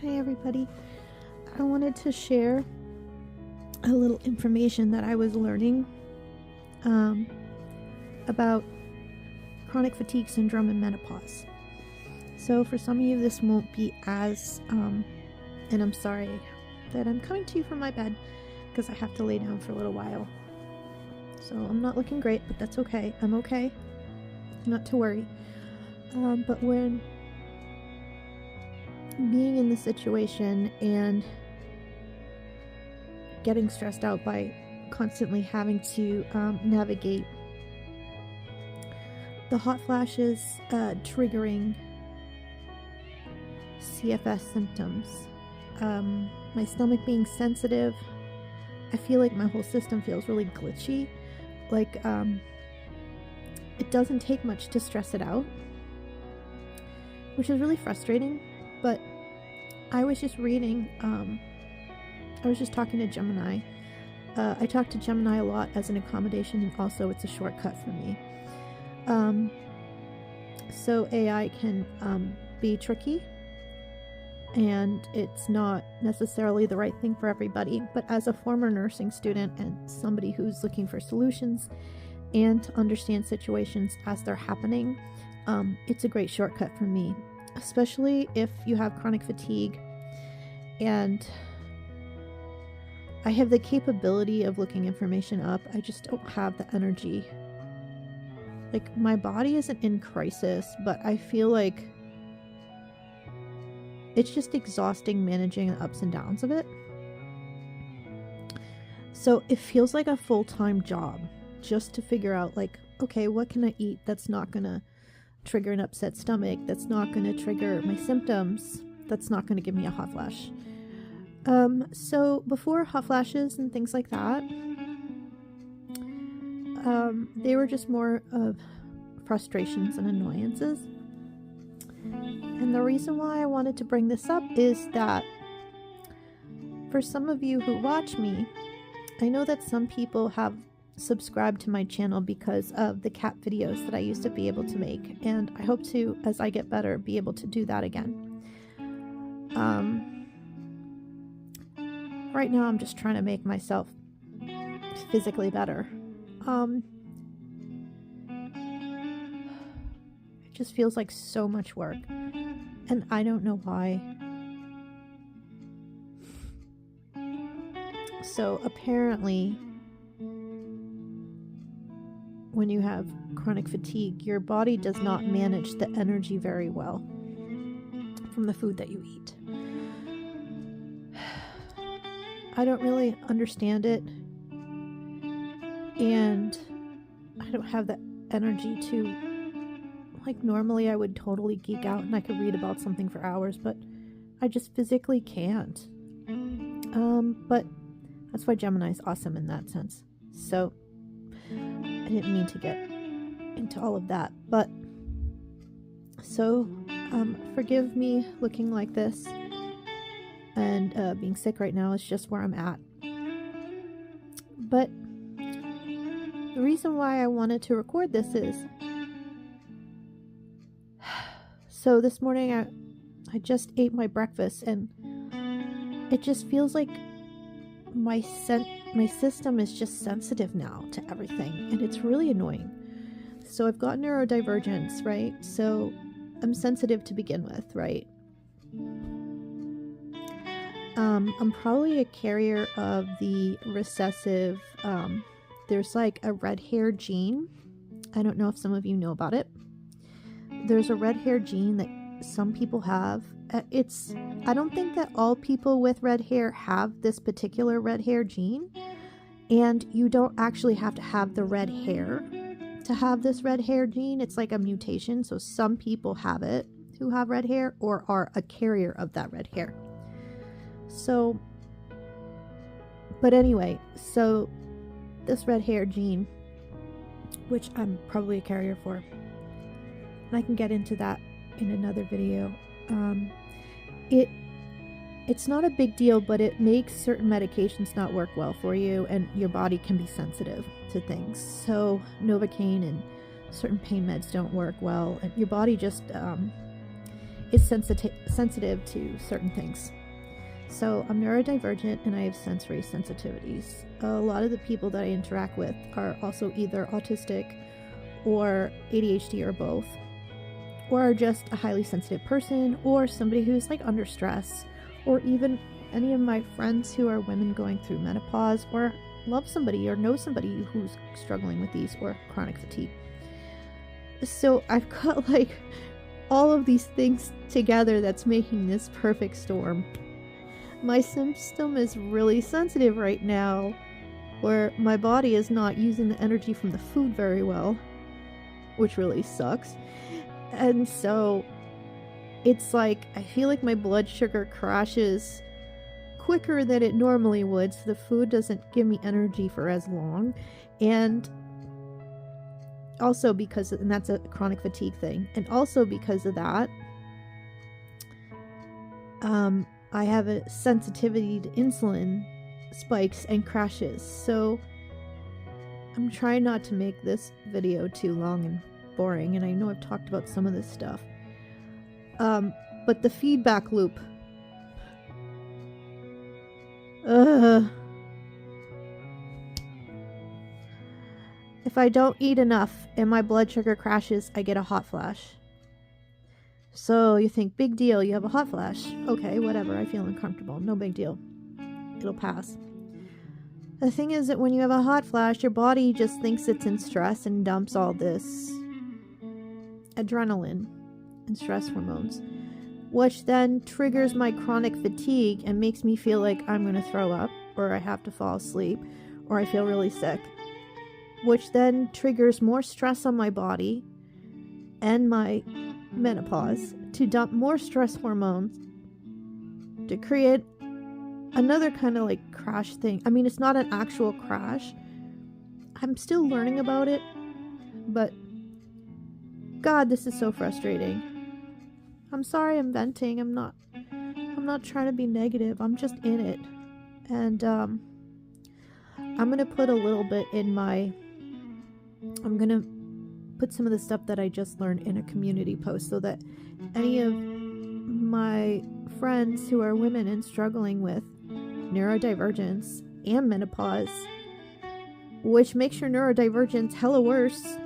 Hi everybody. I wanted to share a little information that I was learning about chronic fatigue syndrome and menopause. So for some of you this won't be as, and I'm sorry that I'm coming to you from my bed because I have to lay down for a little while. So I'm not looking great, but that's okay. I'm okay. Not to worry. But when being in the situation and getting stressed out by constantly having to navigate the hot flashes, triggering CFS symptoms, my stomach being sensitive, I feel like my whole system feels really glitchy, like it doesn't take much to stress it out, which is really frustrating. But I was just reading, I was just talking to Gemini. I talk to Gemini a lot as an accommodation, and also it's a shortcut for me. So AI can be tricky, and it's not necessarily the right thing for everybody. But as a former nursing student and somebody who's looking for solutions and to understand situations as they're happening, it's a great shortcut for me, especially if you have chronic fatigue. And I have the capability of looking information up. I just don't have the energy. Like, my body isn't in crisis, but I feel like it's just exhausting managing the ups and downs of it. So it feels like a full-time job just to figure out, like, okay, what can I eat that's not gonna trigger an upset stomach, that's not gonna trigger my symptoms, that's not gonna give me a hot flash. So before hot flashes and things like that, they were just more of frustrations and annoyances. And the reason why I wanted to bring this up is that for some of you who watch me, I know that some people have subscribed to my channel because of the cat videos that I used to be able to make, and I hope to, as I get better, be able to do that again. Right now I'm just trying to make myself physically better. It just feels like so much work, and I don't know why. So apparently, when you have chronic fatigue, your body does not manage the energy very well from the food that you eat. I don't really understand it, and I don't have the energy to, like, normally I would totally geek out and I could read about something for hours, but I just physically can't. But that's why Gemini is awesome in that sense. So I didn't mean to get into all of that, but so forgive me looking like this, and being sick right now is just where I'm at. But the reason why I wanted to record this is, so this morning I just ate my breakfast, and it just feels like my system is just sensitive now to everything, and it's really annoying. So I've got neurodivergence, right? So I'm sensitive to begin with, right? I'm probably a carrier of the recessive, there's like a red hair gene. I don't know if some of you know about it. There's a red hair gene that some people have. I don't think that all people with red hair have this particular red hair gene, and you don't actually have to have the red hair to have this red hair gene. It's like a mutation. So some people have it who have red hair or are a carrier of that red hair. So, but anyway, so this red hair gene, which I'm probably a carrier for, and I can get into that in another video. It's not a big deal, but it makes certain medications not work well for you, and your body can be sensitive to things. So Novocaine and certain pain meds don't work well, and your body just is sensitive to certain things. So I'm neurodivergent and I have sensory sensitivities. A lot of the people that I interact with are also either autistic or ADHD or both, or just a highly sensitive person, or somebody who's like under stress, or even any of my friends who are women going through menopause, or love somebody or know somebody who's struggling with these, or chronic fatigue. So I've got like all of these things together that's making this perfect storm. My system is really sensitive right now, where my body is not using the energy from the food very well, which really sucks. And so it's like I feel like my blood sugar crashes quicker than it normally would, so the food doesn't give me energy for as long. And also because, and that's a chronic fatigue thing, and also because of that, I have a sensitivity to insulin spikes and crashes. So I'm trying not to make this video too long and boring, and I know I've talked about some of this stuff. But the feedback loop. If I don't eat enough and my blood sugar crashes, I get a hot flash. So you think, big deal, you have a hot flash. Okay, whatever, I feel uncomfortable. No big deal. It'll pass. The thing is that when you have a hot flash, your body just thinks it's in stress and dumps all this adrenaline and stress hormones, which then triggers my chronic fatigue and makes me feel like I'm going to throw up, or I have to fall asleep, or I feel really sick, which then triggers more stress on my body and my menopause to dump more stress hormones to create another kind of like crash thing. I mean, it's not an actual crash. I'm still learning about it, but God, this is so frustrating. I'm sorry I'm venting. I'm not trying to be negative. I'm just in it. And I'm going to put a little bit in I'm going to put some of the stuff that I just learned in a community post, so that any of my friends who are women and struggling with neurodivergence and menopause, which makes your neurodivergence hella worse.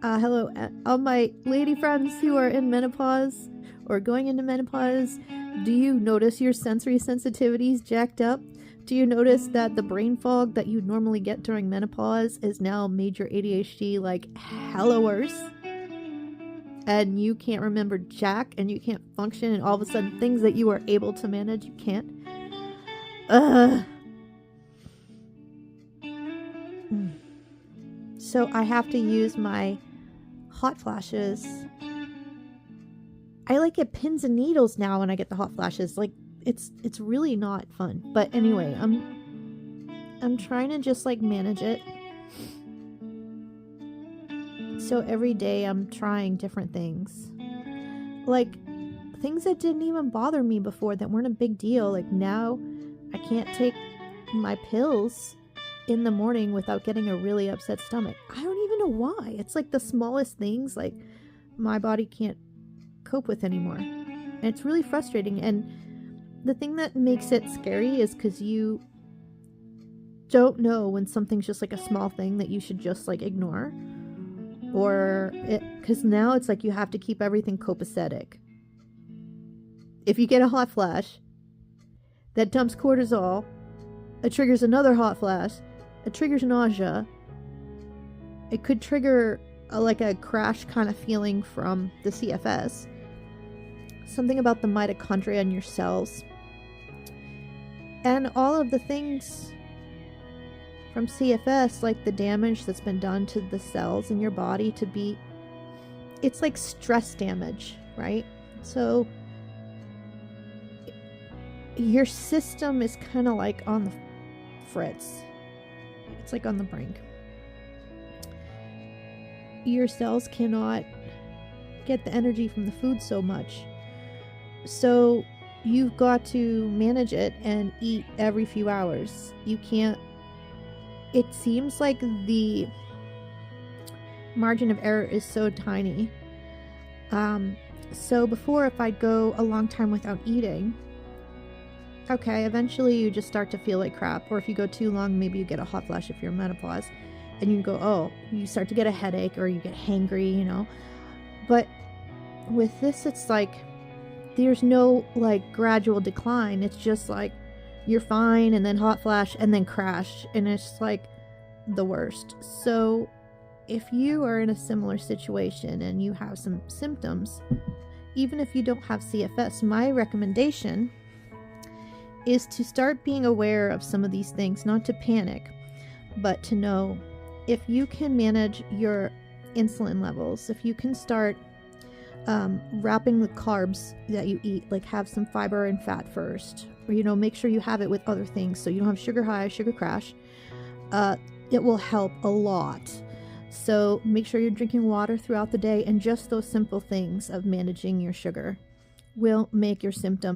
Hello, all my lady friends who are in menopause or going into menopause. Do you notice your sensory sensitivities jacked up? Do you notice that the brain fog that you normally get during menopause is now major ADHD, like hella worse? And you can't remember jack, and you can't function, and all of a sudden things that you were able to manage, you can't. So I have to use my hot flashes. I like get pins and needles now when I get the hot flashes. Like it's really not fun. But anyway, I'm trying to just like manage it. So every day I'm trying different things. Like things that didn't even bother me before, that weren't a big deal. Like now I can't take my pills in the morning without getting a really upset stomach. I don't even know why. It's like the smallest things like my body can't cope with anymore. And it's really frustrating. And the thing that makes it scary is because you don't know when something's just like a small thing that you should just like ignore. Or because now it's like you have to keep everything copacetic. If you get a hot flash that dumps cortisol, it triggers another hot flash, it triggers nausea, it could trigger like a crash kind of feeling from the CFS, something about the mitochondria in your cells, and all of the things from CFS, like the damage that's been done to the cells in your body it's like stress damage, right? So your system is kind of like on the fritz. It's like on the brink. Your cells cannot get the energy from the food so much. So you've got to manage it and eat every few hours. You can't. It seems like the margin of error is so tiny. So before, if I'd go a long time without eating, okay, eventually you just start to feel like crap. Or if you go too long, maybe you get a hot flash if you're in menopause. And you go, oh, you start to get a headache or you get hangry, you know. But with this, it's like there's no like gradual decline. It's just like you're fine and then hot flash and then crash. And it's like the worst. So if you are in a similar situation and you have some symptoms, even if you don't have CFS, my recommendation is to start being aware of some of these things, not to panic, but to know if you can manage your insulin levels, if you can start wrapping the carbs that you eat, like have some fiber and fat first, or, you know, make sure you have it with other things so you don't have sugar high, sugar crash. It will help a lot. So make sure you're drinking water throughout the day, and just those simple things of managing your sugar will make your symptoms